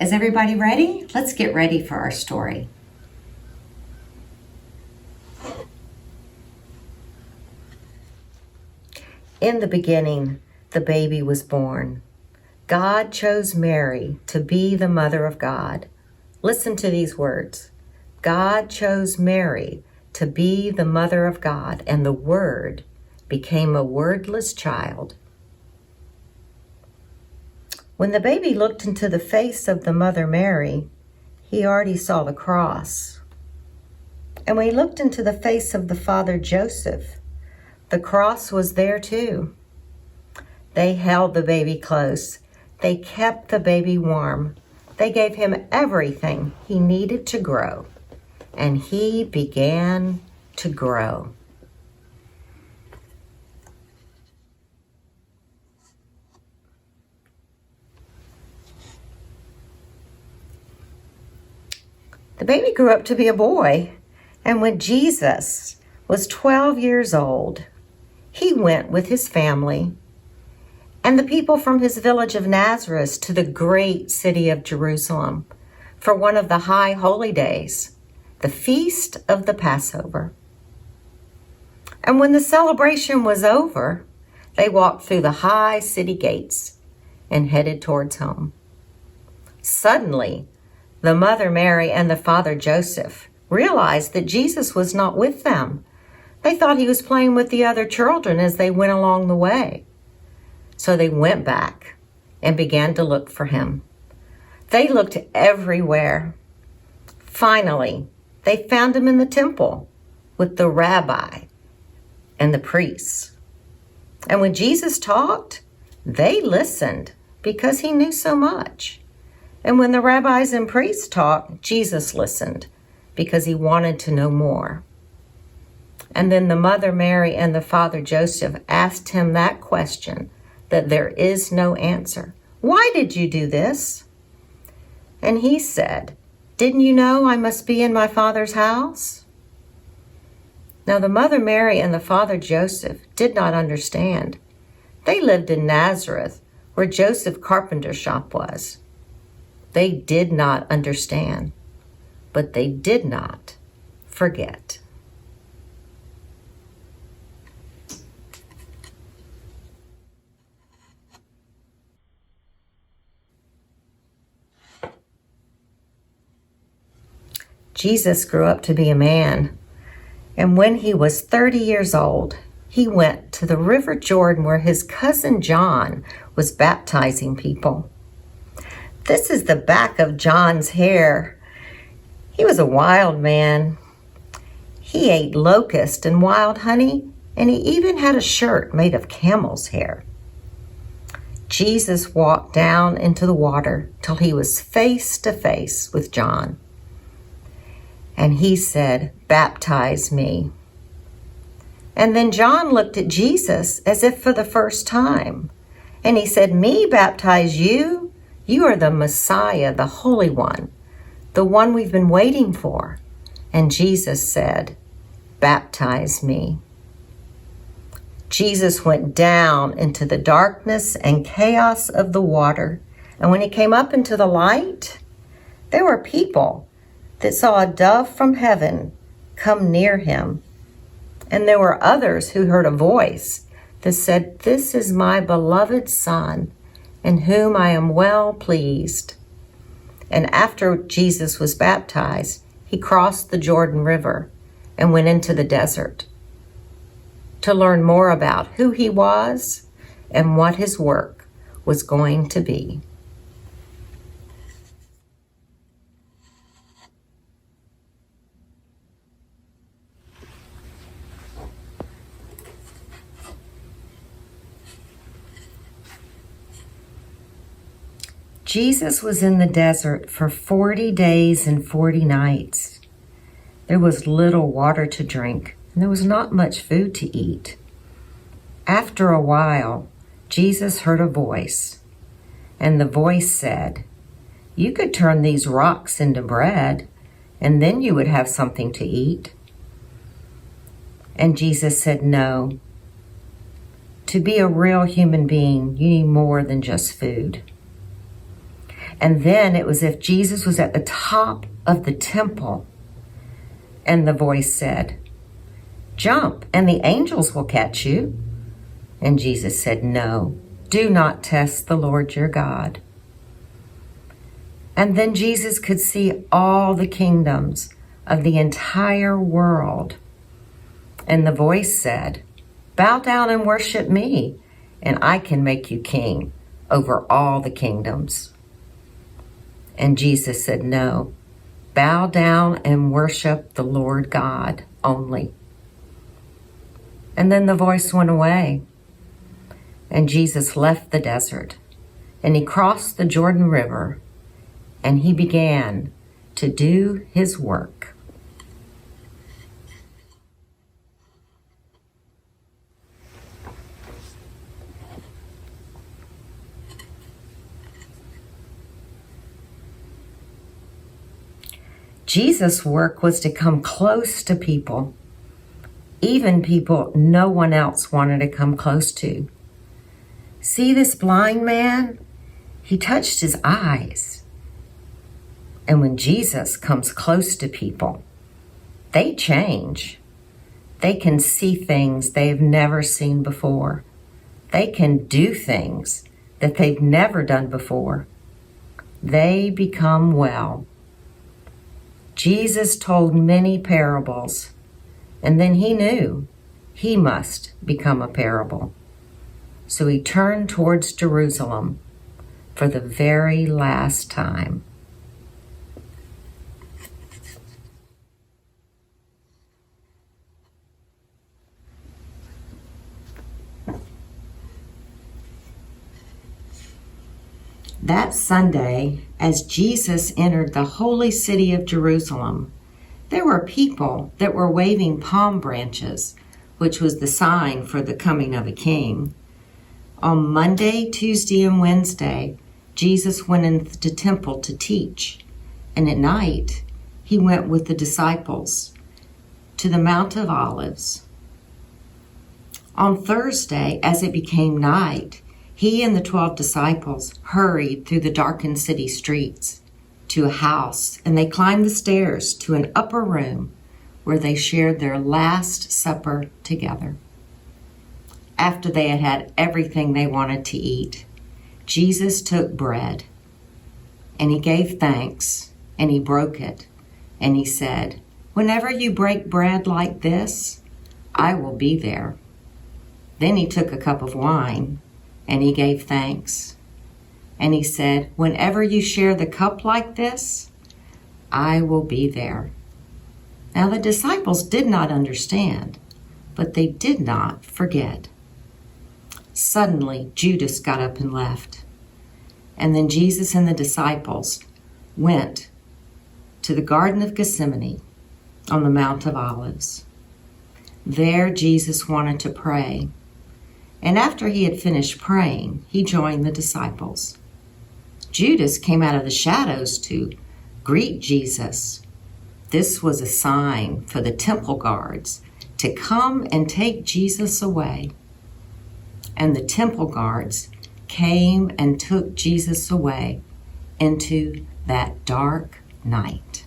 Is everybody ready? Let's get ready for our story. In the beginning, the baby was born. God chose Mary to be the mother of God. Listen to these words. God chose Mary to be the mother of God, and the Word became a wordless child. When the baby looked into the face of the mother Mary, he already saw the cross. And when he looked into the face of the father Joseph, the cross was there too. They held the baby close. They kept the baby warm. They gave him everything he needed to grow. And he began to grow. The baby grew up to be a boy, and when Jesus was 12 years old, he went with his family and the people from his village of Nazareth to the great city of Jerusalem for one of the high holy days, the feast of the Passover. And when the celebration was over, they walked through the high city gates and headed towards home. Suddenly, the mother Mary and the father Joseph realized that Jesus was not with them. They thought he was playing with the other children as they went along the way. So they went back and began to look for him. They looked everywhere. Finally, they found him in the temple with the rabbi and the priests. And when Jesus talked, they listened because he knew so much. And when the rabbis and priests talked, Jesus listened because he wanted to know more. And then the mother Mary and the father Joseph asked him that question that there is no answer. Why did you do this? And he said, didn't you know I must be in my Father's house? Now the mother Mary and the father Joseph did not understand. They lived in Nazareth, where Joseph's carpenter shop was. They did not understand, but they did not forget. Jesus grew up to be a man, and when he was 30 years old, he went to the River Jordan where his cousin John was baptizing people. This is the back of John's hair. He was a wild man. He ate locust and wild honey, and he even had a shirt made of camel's hair. Jesus walked down into the water till he was face to face with John. And he said, baptize me. And then John looked at Jesus as if for the first time. And he said, me baptize you? You are the Messiah, the Holy One, the one we've been waiting for. And Jesus said, baptize me. Jesus went down into the darkness and chaos of the water. And when he came up into the light, there were people that saw a dove from heaven come near him. And there were others who heard a voice that said, this is my beloved Son, in whom I am well pleased. And after Jesus was baptized, he crossed the Jordan River and went into the desert to learn more about who he was and what his work was going to be. Jesus was in the desert for 40 days and 40 nights. There was little water to drink, and there was not much food to eat. After a while, Jesus heard a voice, and the voice said, you could turn these rocks into bread, and then you would have something to eat. And Jesus said, no. To be a real human being, you need more than just food. And then it was as if Jesus was at the top of the temple. And the voice said, "Jump, and the angels will catch you." And Jesus said, "No, do not test the Lord your God." And then Jesus could see all the kingdoms of the entire world. And the voice said, "Bow down and worship me, and I can make you king over all the kingdoms." And Jesus said, "No, bow down and worship the Lord God only." And then the voice went away, and Jesus left the desert, and he crossed the Jordan River, and he began to do his work. Jesus' work was to come close to people, even people no one else wanted to come close to. See this blind man? He touched his eyes. And when Jesus comes close to people, they change. They can see things they've never seen before. They can do things that they've never done before. They become well. Jesus told many parables, and then he knew he must become a parable. So he turned towards Jerusalem for the very last time. That Sunday, as Jesus entered the holy city of Jerusalem, there were people that were waving palm branches, which was the sign for the coming of a king. On Monday, Tuesday, and Wednesday, Jesus went into the temple to teach, and at night he went with the disciples to the Mount of Olives. On Thursday, as it became night, he and the 12 disciples hurried through the darkened city streets to a house, and they climbed the stairs to an upper room where they shared their Last Supper together. After they had had everything they wanted to eat, Jesus took bread, and he gave thanks, and he broke it, and he said, "Whenever you break bread like this, I will be there." Then he took a cup of wine, and he gave thanks. And he said, "Whenever you share the cup like this, I will be there." Now the disciples did not understand, but they did not forget. Suddenly, Judas got up and left. And then Jesus and the disciples went to the Garden of Gethsemane on the Mount of Olives. There, Jesus wanted to pray. And after he had finished praying, he joined the disciples. Judas came out of the shadows to greet Jesus. This was a sign for the temple guards to come and take Jesus away. And the temple guards came and took Jesus away into that dark night.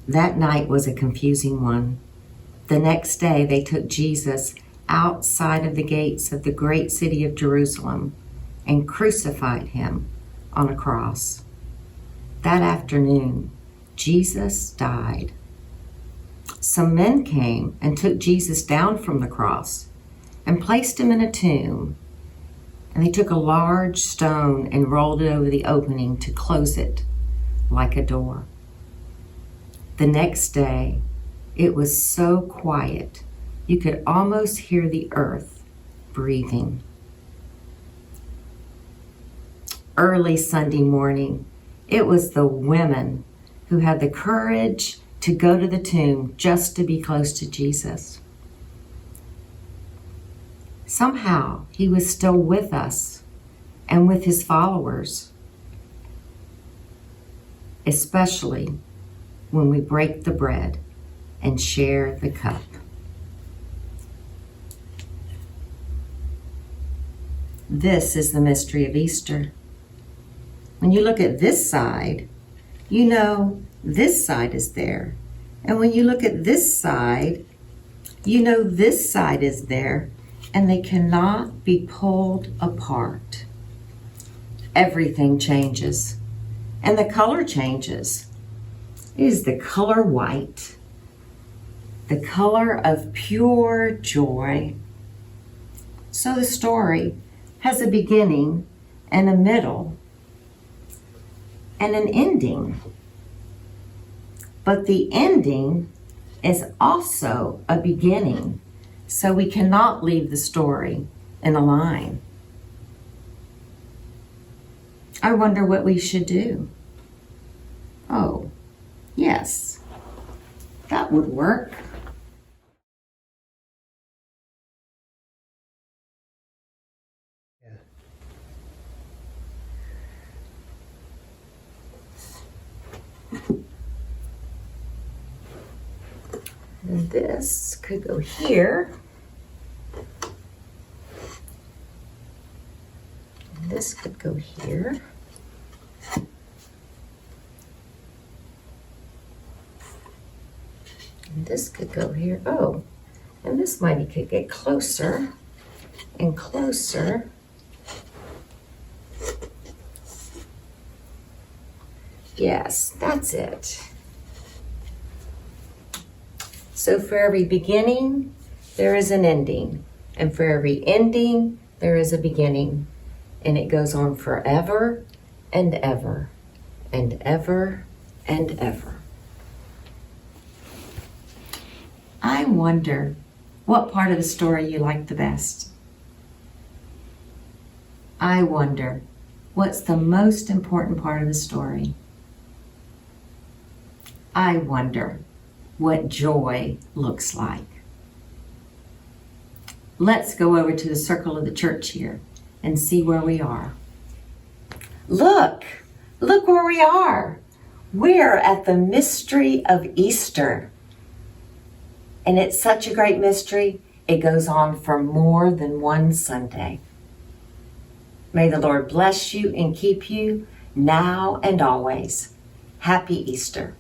That night was a confusing one. The next day, they took Jesus outside of the gates of the great city of Jerusalem and crucified him on a cross. That afternoon, Jesus died. Some men came and took Jesus down from the cross and placed him in a tomb. And they took a large stone and rolled it over the opening to close it like a door. The next day, it was so quiet, you could almost hear the earth breathing. Early Sunday morning, it was the women who had the courage to go to the tomb just to be close to Jesus. Somehow, he was still with us and with his followers, especially when we break the bread and share the cup. This is the mystery of Easter. When you look at this side, you know this side is there. And when you look at this side, you know this side is there, and they cannot be pulled apart. Everything changes, and the color changes. It is the color white, the color of pure joy. So the story has a beginning and a middle and an ending. But the ending is also a beginning, so we cannot leave the story in a line. I wonder what we should do. Oh, yes, that would work. And this could go here. And this could go here. And this could go here. Oh, and this mighty could get closer and closer. Yes, that's it. So for every beginning, there is an ending. And for every ending, there is a beginning. And it goes on forever and ever and ever and ever. I wonder what part of the story you like the best. I wonder what's the most important part of the story. I wonder what joy looks like. Let's go over to the circle of the church here and see where we are. Look where we are. We're at the mystery of Easter. And it's such a great mystery, it goes on for more than one Sunday. May the Lord bless you and keep you now and always. Happy Easter.